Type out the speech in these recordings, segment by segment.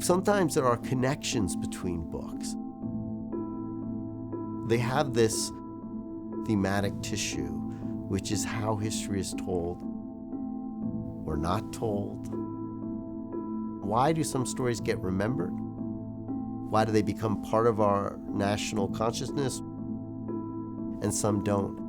Sometimes there are connections between books. They have this thematic tissue, which is how history is told or not told. Why do some stories get remembered? Why do they become part of our national consciousness and some don't?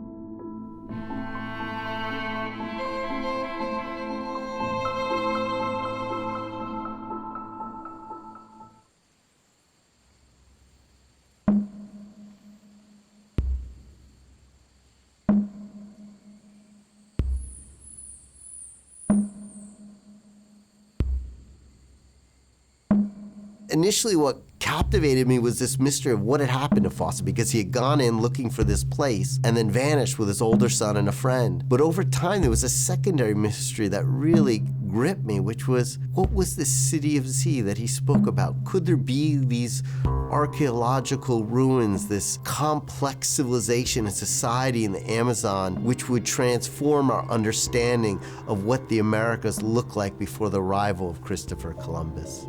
Initially, what captivated me was this mystery of what had happened to Fawcett, because he had gone in looking for this place and then vanished with his older son and a friend. But over time, there was a secondary mystery that really gripped me, which was, what was this city of Z that he spoke about? Could there be these archaeological ruins, this complex civilization and society in the Amazon, which would transform our understanding of what the Americas looked like before the arrival of Christopher Columbus?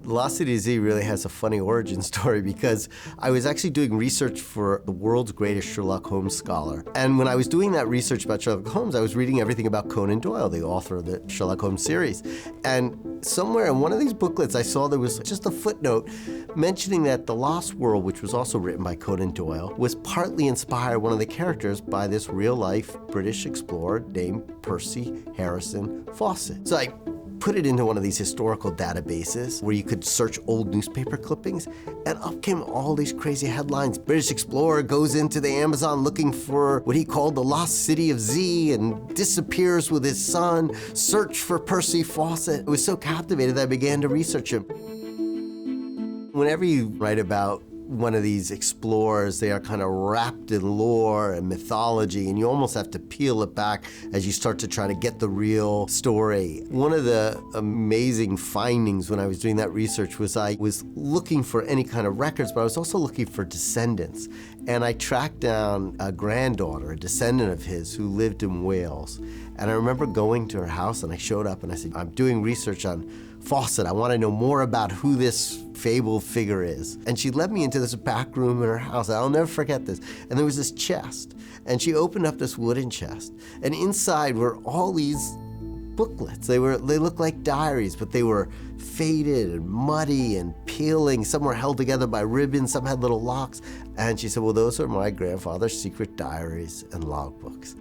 Lost City of Z really has a funny origin story, because I was actually doing research for the world's greatest Sherlock Holmes scholar. And when I was doing that research about Sherlock Holmes, I was reading everything about Conan Doyle, the author of the Sherlock Holmes series. And somewhere in one of these booklets, I saw there was just a footnote mentioning that The Lost World, which was also written by Conan Doyle, was partly inspired, one of the characters, by this real-life British explorer named Percy Harrison Fawcett. So I put it into one of these historical databases where you could search old newspaper clippings, and up came all these crazy headlines. British explorer goes into the Amazon looking for what he called the lost city of Z and disappears with his son. Search for Percy Fawcett. I was so captivated that I began to research him. Whenever you write about one of these explorers, they are kind of wrapped in lore and mythology, and you almost have to peel it back as you start to try to get the real story. One of the amazing findings when I was doing that research was I was looking for any kind of records, but I was also looking for descendants. And I tracked down a granddaughter, a descendant of his, who lived in Wales. And I remember going to her house, and I showed up and I said, I'm doing research on Fawcett. I want to know more about who this fabled figure is. And she led me into this back room in her house. I'll never forget this. And there was this chest. And she opened up this wooden chest. And inside were all these booklets. They looked like diaries, but they were faded and muddy and peeling. Some were held together by ribbons, some had little locks. And she said, well, those are my grandfather's secret diaries and logbooks.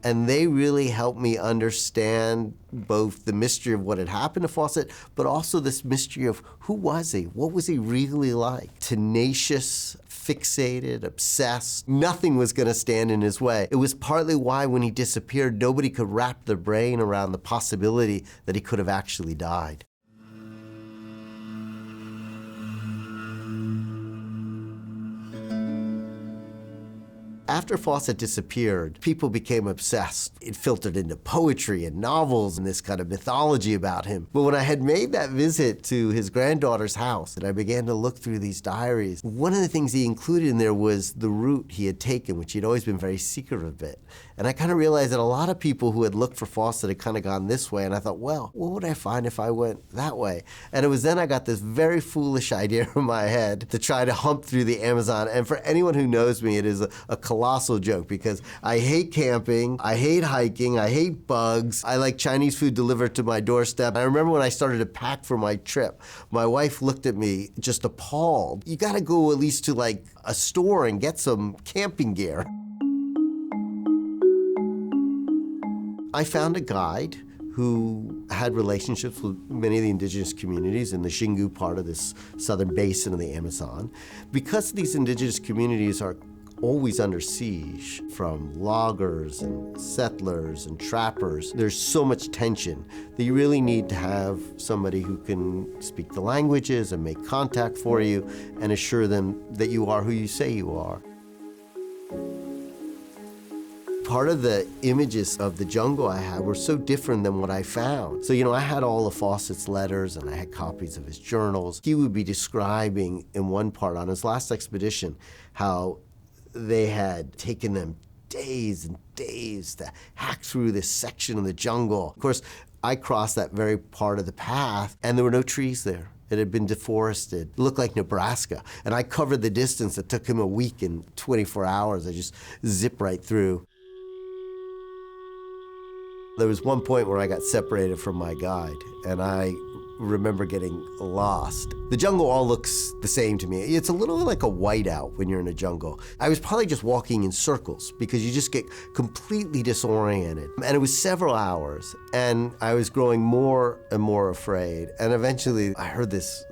And they really helped me understand both the mystery of what had happened to Fawcett, but also this mystery of who was he? What was he really like? Tenacious, fixated, obsessed. Nothing was going to stand in his way. It was partly why when he disappeared, nobody could wrap their brain around the possibility that he could have actually died. After Fawcett disappeared, people became obsessed. It filtered into poetry and novels and this kind of mythology about him. But when I had made that visit to his granddaughter's house and I began to look through these diaries, one of the things he included in there was the route he had taken, which he'd always been very secretive of it. And I kind of realized that a lot of people who had looked for Fawcett had kind of gone this way, and I thought, well, what would I find if I went that way? And it was then I got this very foolish idea in my head to try to hump through the Amazon. And for anyone who knows me, it is a colossal joke, because I hate camping, I hate hiking, I hate bugs, I like Chinese food delivered to my doorstep. I remember when I started to pack for my trip, my wife looked at me just appalled. You gotta go at least to like a store and get some camping gear. I found a guide who had relationships with many of the indigenous communities in the Xingu part of this southern basin of the Amazon. Because these indigenous communities are always under siege from loggers and settlers and trappers, there's so much tension that you really need to have somebody who can speak the languages and make contact for you and assure them that you are who you say you are. Part of the images of the jungle I had were so different than what I found. So, I had all of Fawcett's letters and I had copies of his journals. He would be describing in one part on his last expedition how they had taken them days and days to hack through this section of the jungle. Of course, I crossed that very part of the path, and there were no trees there. It had been deforested. It looked like Nebraska. And I covered the distance. It took him a week and 24 hours. I just zipped right through. There was one point where I got separated from my guide, and I remember getting lost. The jungle all looks the same to me. It's a little like a whiteout when you're in a jungle. I was probably just walking in circles because you just get completely disoriented. And it was several hours, and I was growing more and more afraid. And eventually I heard this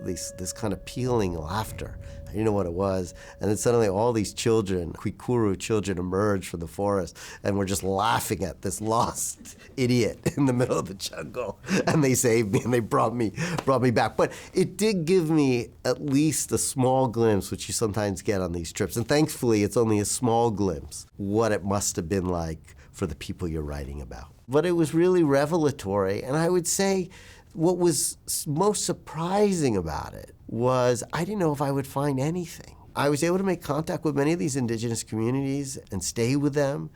kind of pealing laughter. I didn't know what it was. And then suddenly all these children, Kwikuru children, emerged from the forest and were just laughing at this lost idiot in the middle of the jungle. And they saved me and they brought me back. But it did give me at least a small glimpse, which you sometimes get on these trips. And thankfully, it's only a small glimpse, what it must have been like for the people you're writing about. But it was really revelatory. And I would say what was most surprising about it was I didn't know if I would find anything. I was able to make contact with many of these indigenous communities and stay with them.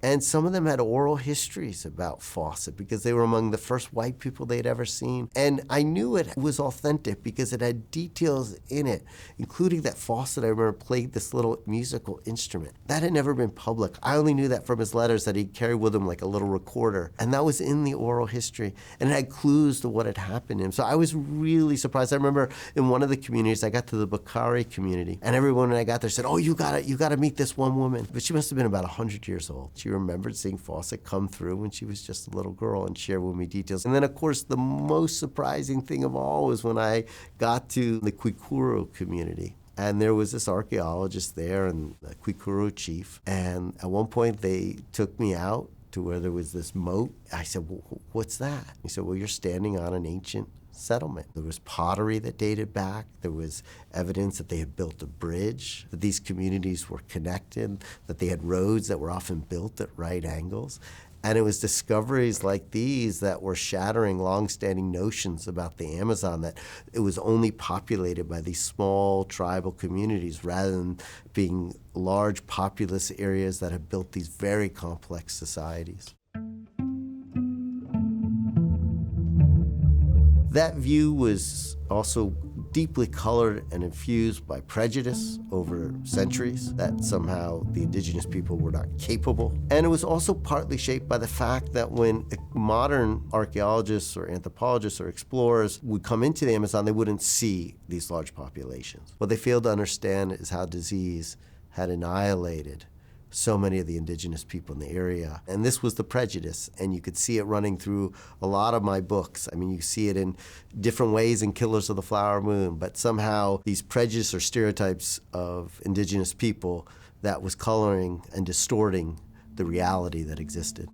And some of them had oral histories about Fawcett because they were among the first white people they'd ever seen. And I knew it was authentic because it had details in it, including that Fawcett, I remember, played this little musical instrument. That had never been public. I only knew that from his letters that he carried with him like a little recorder. And that was in the oral history. And it had clues to what had happened to him. So I was really surprised. I remember in one of the communities, I got to the Bakari community, and everyone when I got there said, "Oh, you gotta meet this one woman." But she must have been about 100 years old. She remembered seeing Fawcett come through when she was just a little girl and share with me details. And then, of course, the most surprising thing of all was when I got to the Kwikuru community. And there was this archaeologist there and the Kwikuru chief. And at one point, they took me out to where there was this moat. I said, "Well, what's that?" He said, "Well, you're standing on an ancient settlement." There was pottery that dated back. There was evidence that they had built a bridge, that these communities were connected, that they had roads that were often built at right angles. And it was discoveries like these that were shattering long-standing notions about the Amazon, that it was only populated by these small tribal communities rather than being large populous areas that have built these very complex societies. That view was also deeply colored and infused by prejudice over centuries, that somehow the indigenous people were not capable. And it was also partly shaped by the fact that when modern archaeologists or anthropologists or explorers would come into the Amazon, they wouldn't see these large populations. What they failed to understand is how disease had annihilated so many of the indigenous people in the area. And this was the prejudice, and you could see it running through a lot of my books. I mean, you see it in different ways in Killers of the Flower Moon, but somehow these prejudice or stereotypes of indigenous people that was coloring and distorting the reality that existed.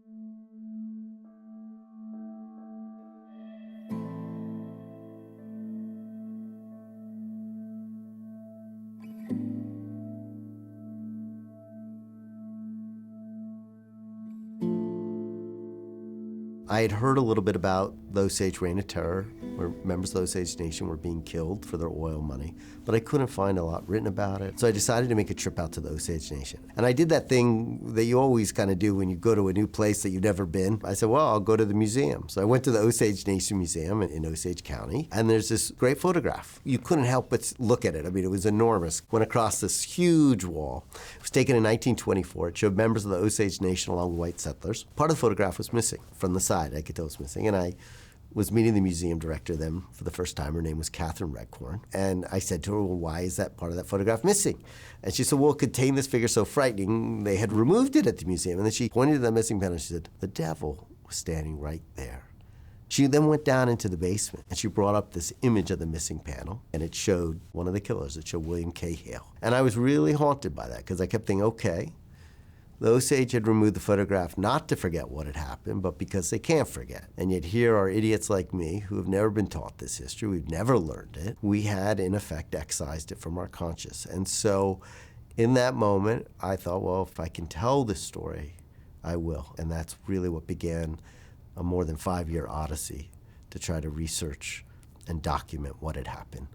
I had heard a little bit about the Osage Reign of Terror, where members of the Osage Nation were being killed for their oil money, but I couldn't find a lot written about it. So I decided to make a trip out to the Osage Nation. And I did that thing that you always kind of do when you go to a new place that you've never been. I said, well, I'll go to the museum. So I went to the Osage Nation Museum in Osage County, and there's this great photograph. You couldn't help but look at it. I mean, it was enormous. Went across this huge wall. It was taken in 1924. It showed members of the Osage Nation along with white settlers. Part of the photograph was missing from the side. I could tell it was missing. And I was meeting the museum director then for the first time. Her name was Catherine Redcorn. And I said to her, well, why is that part of that photograph missing? And she said, well, it contained this figure so frightening, they had removed it at the museum. And then she pointed to the missing panel and she said, the devil was standing right there. She then went down into the basement and she brought up this image of the missing panel, and it showed one of the killers. It showed William K. Hale. And I was really haunted by that because I kept thinking, okay, the Osage had removed the photograph not to forget what had happened, but because they can't forget. And yet here are idiots like me who have never been taught this history. We've never learned it. We had, in effect, excised it from our conscious. And so in that moment, I thought, well, if I can tell this story, I will. And that's really what began a more than 5-year odyssey to try to research and document what had happened.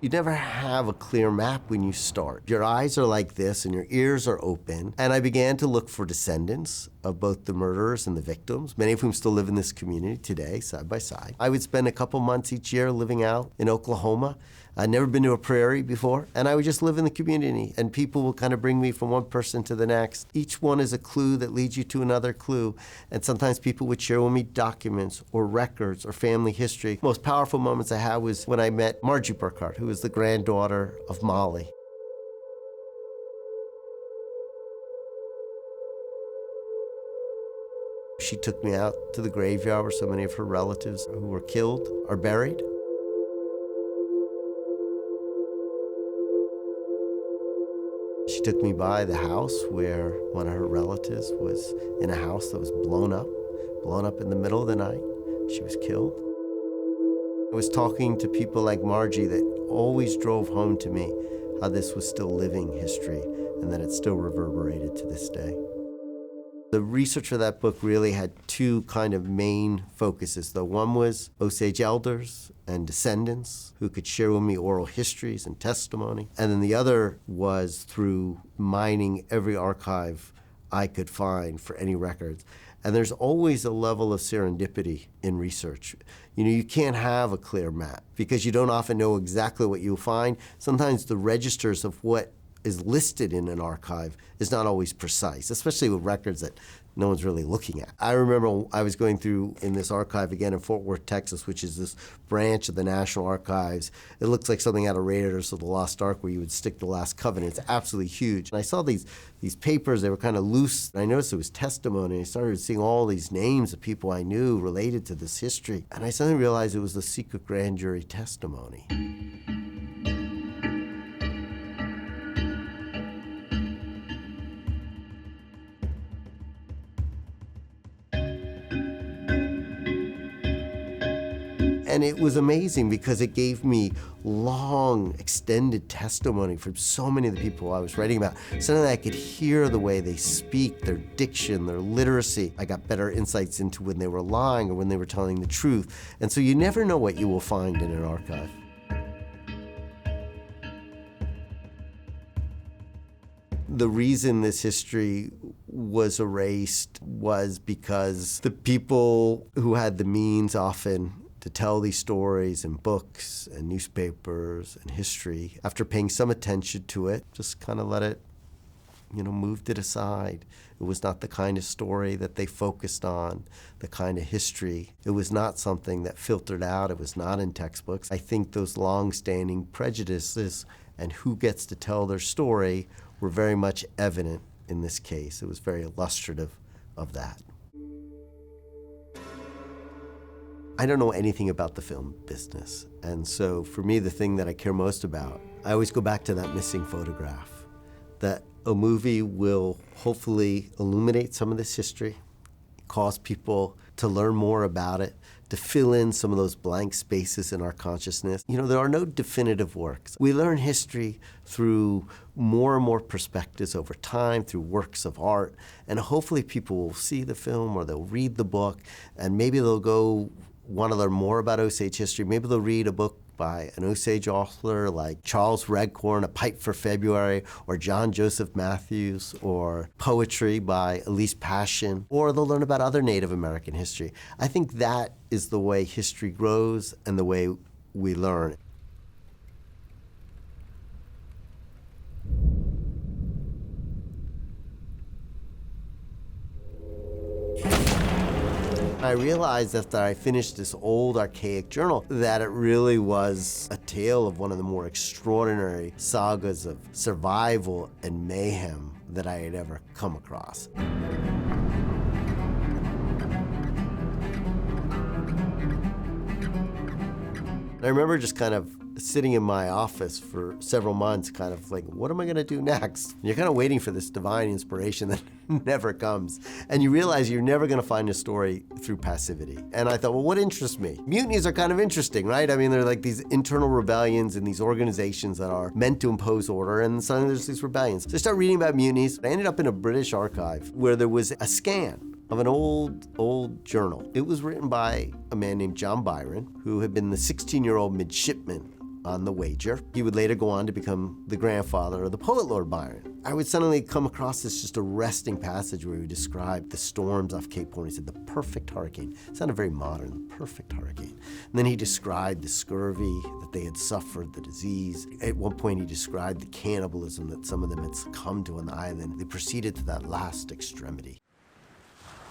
You never have a clear map when you start. Your eyes are like this and your ears are open. And I began to look for descendants of both the murderers and the victims, many of whom still live in this community today, side by side. I would spend a couple months each year living out in Oklahoma. I'd never been to a prairie before, and I would just live in the community, and people would kind of bring me from one person to the next. Each one is a clue that leads you to another clue, and sometimes people would share with me documents or records or family history. The most powerful moments I had was when I met Margie Burkhart, who was the granddaughter of Molly. She took me out to the graveyard where so many of her relatives who were killed are buried. She took me by the house where one of her relatives was in a house that was blown up in the middle of the night. She was killed. I was talking to people like Margie that always drove home to me how this was still living history and that it still reverberated to this day. The research for that book really had two kind of main focuses, though. One was Osage elders and descendants who could share with me oral histories and testimony. And then the other was through mining every archive I could find for any records. And there's always a level of serendipity in research. You can't have a clear map because you don't often know exactly what you'll find. Sometimes the registers of what is listed in an archive is not always precise, especially with records that no one's really looking at. I remember I was going through in this archive again in Fort Worth, Texas, which is this branch of the National Archives. It looks like something out of Raiders of the Lost Ark where you would stick the Last Covenant. It's absolutely huge. And I saw these papers, they were kind of loose. And I noticed it was testimony. I started seeing all these names of people I knew related to this history. And I suddenly realized it was the secret grand jury testimony. And it was amazing because it gave me long, extended testimony from so many of the people I was writing about. Suddenly I could hear the way they speak, their diction, their literacy. I got better insights into when they were lying or when they were telling the truth. And so you never know what you will find in an archive. The reason this history was erased was because the people who had the means often to tell these stories in books and newspapers and history, after paying some attention to it, just kind of let it, moved it aside. It was not the kind of story that they focused on, the kind of history. It was not something that filtered out. It was not in textbooks. I think those long-standing prejudices and who gets to tell their story were very much evident in this case. It was very illustrative of that. I don't know anything about the film business, and so for me, the thing that I care most about, I always go back to that missing photograph, that a movie will hopefully illuminate some of this history, cause people to learn more about it, to fill in some of those blank spaces in our consciousness. There are no definitive works. We learn history through more and more perspectives over time, through works of art, and hopefully people will see the film or they'll read the book, and maybe they'll go want to learn more about Osage history. Maybe they'll read a book by an Osage author like Charles Redcorn, A Pipe for February, or John Joseph Matthews, or poetry by Elise Passion, or they'll learn about other Native American history. I think that is the way history grows and the way we learn. I realized after I finished this old archaic journal that it really was a tale of one of the more extraordinary sagas of survival and mayhem that I had ever come across. I remember just kind of sitting in my office for several months, kind of like, what am I going to do next? And you're kind of waiting for this divine inspiration that never comes. And you realize you're never going to find a story through passivity. And I thought, well, what interests me? Mutinies are kind of interesting, right? I mean, they're like these internal rebellions in these organizations that are meant to impose order, and suddenly there's these rebellions. So I started reading about mutinies. I ended up in a British archive where there was a scan of an old journal. It was written by a man named John Byron, who had been the 16-year-old midshipman on the WAGER. He would later go on to become the grandfather of the poet Lord Byron. I would suddenly come across this just arresting passage where he described the storms off Cape Horn. He said, the perfect hurricane. It sounded very modern, the perfect hurricane. And then he described the scurvy that they had suffered, the disease. At one point he described the cannibalism that some of them had succumbed to on the island. They proceeded to that last extremity.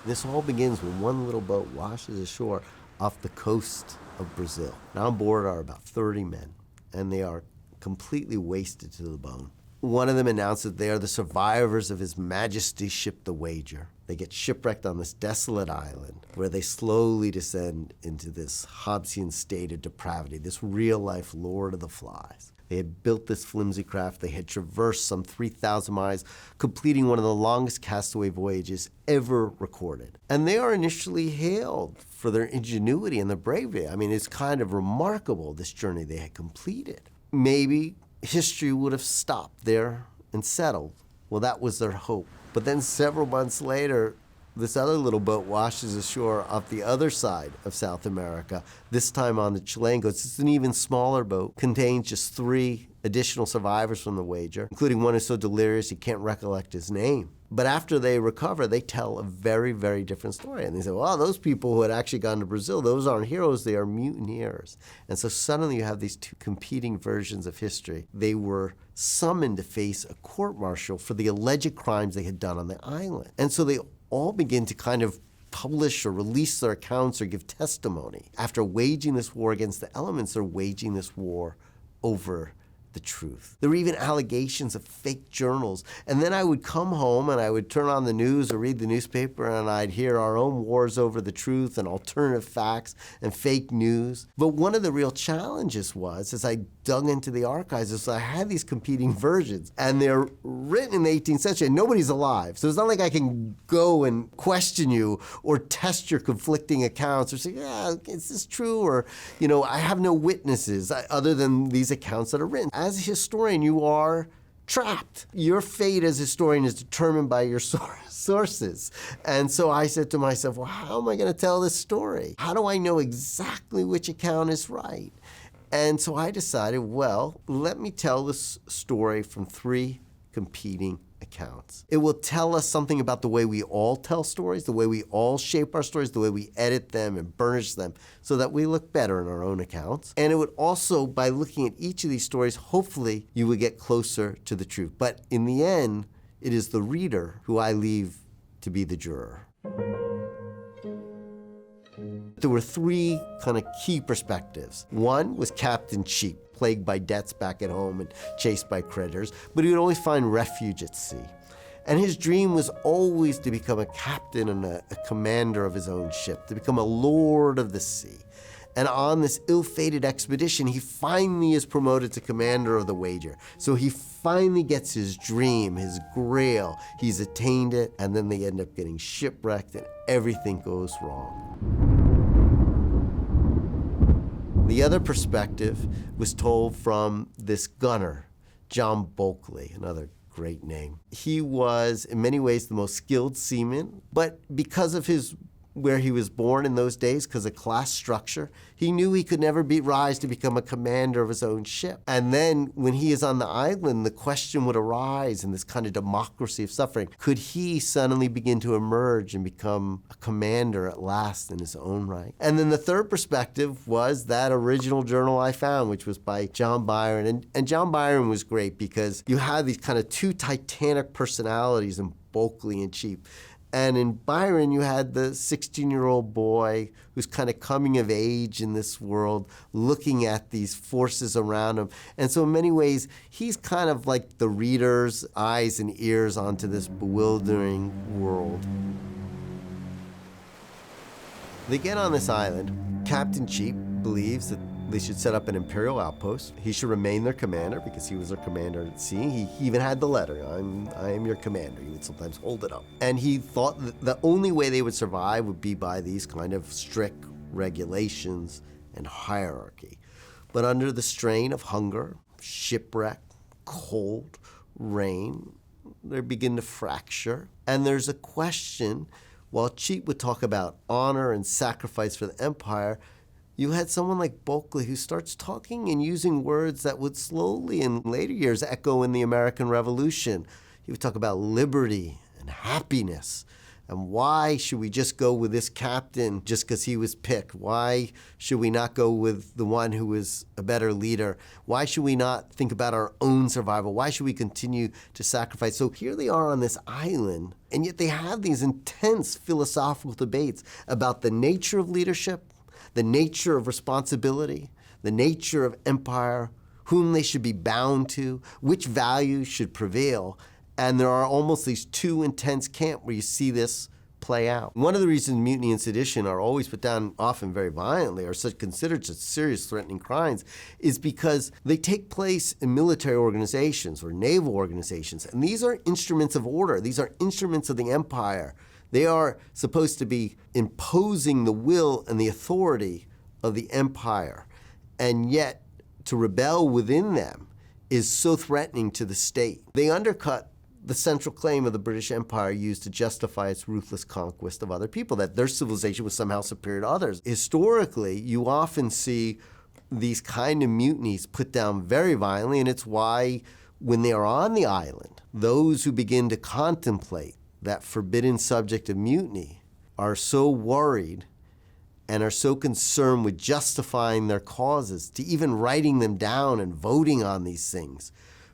This all begins when one little boat washes ashore off the coast of Brazil. Now on board are about 30 men, and they are completely wasted to the bone. One of them announced that they are the survivors of His Majesty's ship, the WAGER. They get shipwrecked on this desolate island where they slowly descend into this Hobbesian state of depravity, this real-life Lord of the Flies. They had built this flimsy craft. They had traversed some 3,000 miles, completing one of the longest castaway voyages ever recorded. And they are initially hailed for their ingenuity and their bravery. I mean, it's kind of remarkable, this journey they had completed. Maybe history would have stopped there and settled. Well, that was their hope. But then several months later, this other little boat washes ashore off the other side of South America, this time on the Chilean coast. It's an even smaller boat, contains just 3 additional survivors from the WAGER, including one who's so delirious he can't recollect his name. But after they recover, they tell a very, very different story. And they say, well, those people who had actually gone to Brazil, those aren't heroes, they are mutineers. And so suddenly you have these 2 competing versions of history. They were summoned to face a court-martial for the alleged crimes they had done on the island. And so they all begin to kind of publish or release their accounts or give testimony. After waging this war against the elements, they're waging this war over the truth. There were even allegations of fake journals. And then I would come home and I would turn on the news or read the newspaper and I'd hear our own wars over the truth and alternative facts and fake news. But one of the real challenges was, as I dug into the archives, is I had these competing versions and they're written in the 18th century and nobody's alive. So it's not like I can go and question you or test your conflicting accounts or say, yeah, is this true? Or, I have no witnesses other than these accounts that are written. As a historian, you are trapped. Your fate as a historian is determined by your sources. And so I said to myself, well, how am I going to tell this story? How do I know exactly which account is right? And so I decided, well, let me tell this story from 3 competing accounts. It will tell us something about the way we all tell stories, the way we all shape our stories, the way we edit them and burnish them so that we look better in our own accounts. And it would also, by looking at each of these stories, hopefully you would get closer to the truth. But in the end, it is the reader who I leave to be the juror. There were 3 kind of key perspectives. One was Captain Cheap, plagued by debts back at home and chased by creditors, but he would always find refuge at sea. And his dream was always to become a captain and a commander of his own ship, to become a lord of the sea. And on this ill-fated expedition, he finally is promoted to commander of the WAGER. So he finally gets his dream, his grail. He's attained it, and then they end up getting shipwrecked and everything goes wrong. The other perspective was told from this gunner, John Bulkley, another great name. He was, in many ways, the most skilled seaman, but because of where he was born in those days, because of class structure, he knew he could never rise to become a commander of his own ship. And then when he is on the island, the question would arise in this kind of democracy of suffering. Could he suddenly begin to emerge and become a commander at last in his own right? And then the third perspective was that original journal I found, which was by John Byron. And John Byron was great because you had these kind of 2 titanic personalities in Bulkley and Cheap. And in Byron, you had the 16-year-old boy who's kind of coming of age in this world, looking at these forces around him. And so in many ways, he's kind of like the reader's eyes and ears onto this bewildering world. They get on this island. Captain Cheap believes that they should set up an imperial outpost. He should remain their commander because he was their commander at sea. He even had the letter, I am your commander. He would sometimes hold it up. And he thought that the only way they would survive would be by these kind of strict regulations and hierarchy. But under the strain of hunger, shipwreck, cold, rain, they begin to fracture. And there's a question, while Cheap would talk about honor and sacrifice for the empire, You had someone like Bulkley who starts talking and using words that would slowly in later years echo in the American Revolution. He would talk about liberty and happiness. And why should we just go with this captain just because he was picked? Why should we not go with the one who was a better leader? Why should we not think about our own survival? Why should we continue to sacrifice? So here they are on this island, and yet they have these intense philosophical debates about the nature of leadership, the nature of responsibility, the nature of empire, whom they should be bound to, which values should prevail. And there are almost these two intense camps where you see this play out. One of the reasons mutiny and sedition are always put down, often very violently, are considered such serious threatening crimes, is because they take place in military organizations or naval organizations. And these are instruments of order. These are instruments of the empire. They are supposed to be imposing the will and the authority of the empire. And yet, to rebel within them is so threatening to the state. They undercut the central claim of the British Empire used to justify its ruthless conquest of other people, that their civilization was somehow superior to others. Historically, you often see these kind of mutinies put down very violently, and it's why when they are on the island, those who begin to contemplate that forbidden subject of mutiny are so worried and are so concerned with justifying their causes, to even writing them down and voting on these things,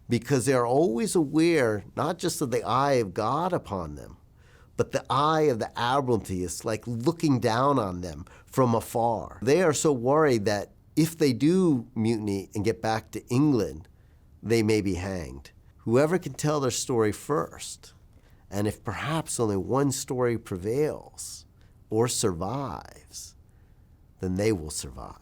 because they are always aware, not just of the eye of God upon them, but the eye of the Admiralty is like looking down on them from afar. They are so worried that if they do mutiny and get back to England, they may be hanged. Whoever can tell their story first, and if perhaps only one story prevails or survives, then they will survive.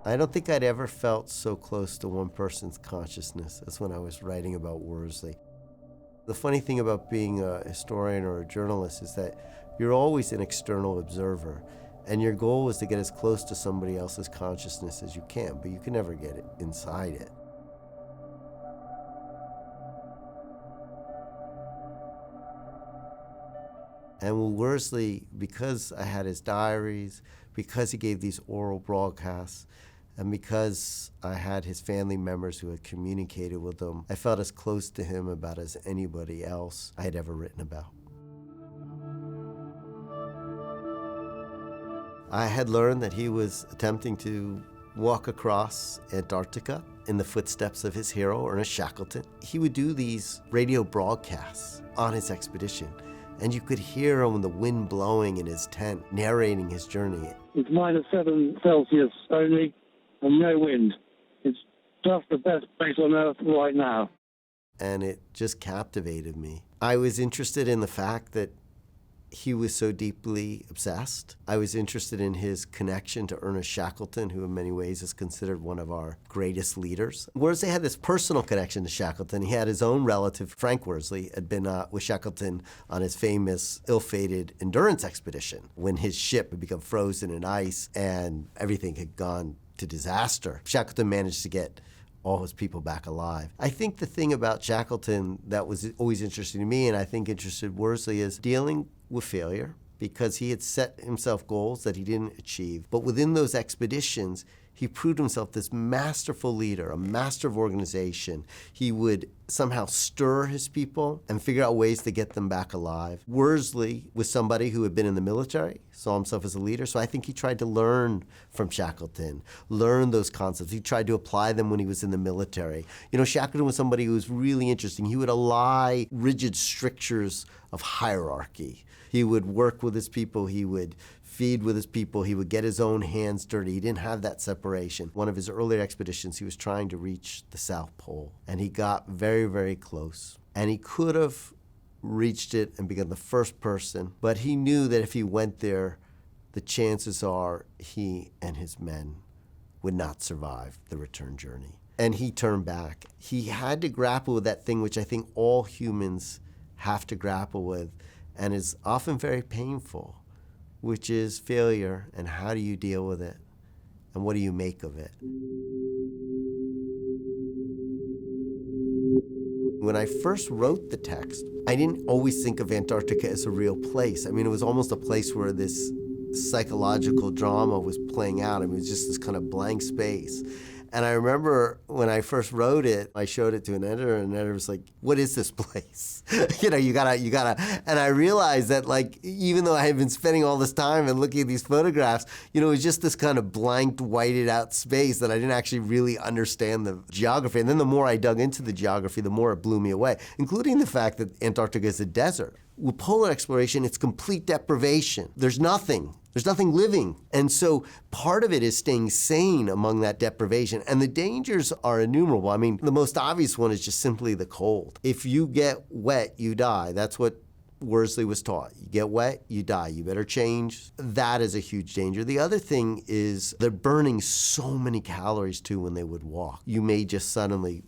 I don't think I'd ever felt so close to one person's consciousness as when I was writing about Worsley. The funny thing about being a historian or a journalist is that you're always an external observer, and your goal is to get as close to somebody else's consciousness as you can, but you can never get it inside it. And with Worsley, because I had his diaries, because he gave these oral broadcasts, and because I had his family members who had communicated with him, I felt as close to him about as anybody else I had ever written about. I had learned that he was attempting to walk across Antarctica in the footsteps of his hero, Ernest Shackleton. He would do these radio broadcasts on his expedition, and you could hear him, the wind blowing in his tent, narrating his journey. It's -7 Celsius only, and no wind. It's just the best place on earth right now. And it just captivated me. I was interested in the fact that he was so deeply obsessed. I was interested in his connection to Ernest Shackleton, who in many ways is considered one of our greatest leaders. Worsley had this personal connection to Shackleton. He had his own relative, Frank Worsley, had been with Shackleton on his famous ill-fated endurance expedition when his ship had become frozen in ice and everything had gone to disaster. Shackleton managed to get all his people back alive. I think the thing about Shackleton that was always interesting to me, and I think interested Worsley, is dealing with failure, because he had set himself goals that he didn't achieve. But within those expeditions, he proved himself this masterful leader, a master of organization. He would somehow stir his people and figure out ways to get them back alive. Worsley was somebody who had been in the military, saw himself as a leader, so I think he tried to learn from Shackleton, learn those concepts. He tried to apply them when he was in the military. You know, Shackleton was somebody who was really interesting. He would ally rigid strictures of hierarchy. He would work with his people, he would feed with his people, he would get his own hands dirty. He didn't have that separation. One of his earlier expeditions, he was trying to reach the South Pole, and he got very, very close. And he could have reached it and become the first person, but he knew that if he went there, the chances are he and his men would not survive the return journey. And he turned back. He had to grapple with that thing which I think all humans have to grapple with, and is often very painful, which is failure, and how do you deal with it, and what do you make of it? When I first wrote the text, I didn't always think of Antarctica as a real place. I mean, it was almost a place where this psychological drama was playing out. I mean, it was just this kind of blank space. And I remember when I first wrote it, I showed it to an editor, and the editor was like, "What is this place?" you gotta. And I realized that, like, even though I had been spending all this time and looking at these photographs, it was just this kind of blanked, whited out space that I didn't actually really understand the geography. And then the more I dug into the geography, the more it blew me away, including the fact that Antarctica is a desert. With polar exploration, it's complete deprivation. There's nothing living. And so part of it is staying sane among that deprivation. And the dangers are innumerable. I mean, the most obvious one is just simply the cold. If you get wet, you die. That's what Worsley was taught. You get wet, you die. You better change. That is a huge danger. The other thing is they're burning so many calories too when they would walk. You may just suddenly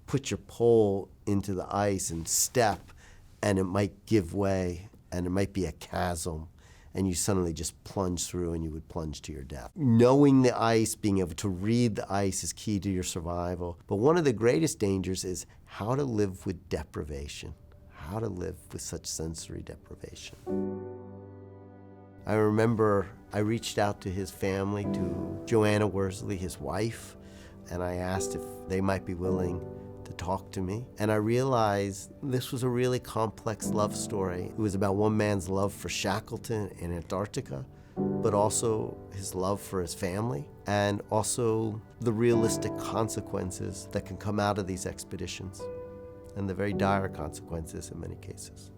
put your pole into the ice and step, and it might give way, and it might be a chasm, and you suddenly just plunge through, and you would plunge to your death. Knowing the ice, being able to read the ice is key to your survival. But one of the greatest dangers is how to live with deprivation, how to live with such sensory deprivation. I remember I reached out to his family, to Joanna Worsley, his wife, and I asked if they might be willing to talk to me. And I realized this was a really complex love story. It was about one man's love for Shackleton in Antarctica, but also his love for his family, and also the realistic consequences that can come out of these expeditions, and the very dire consequences in many cases.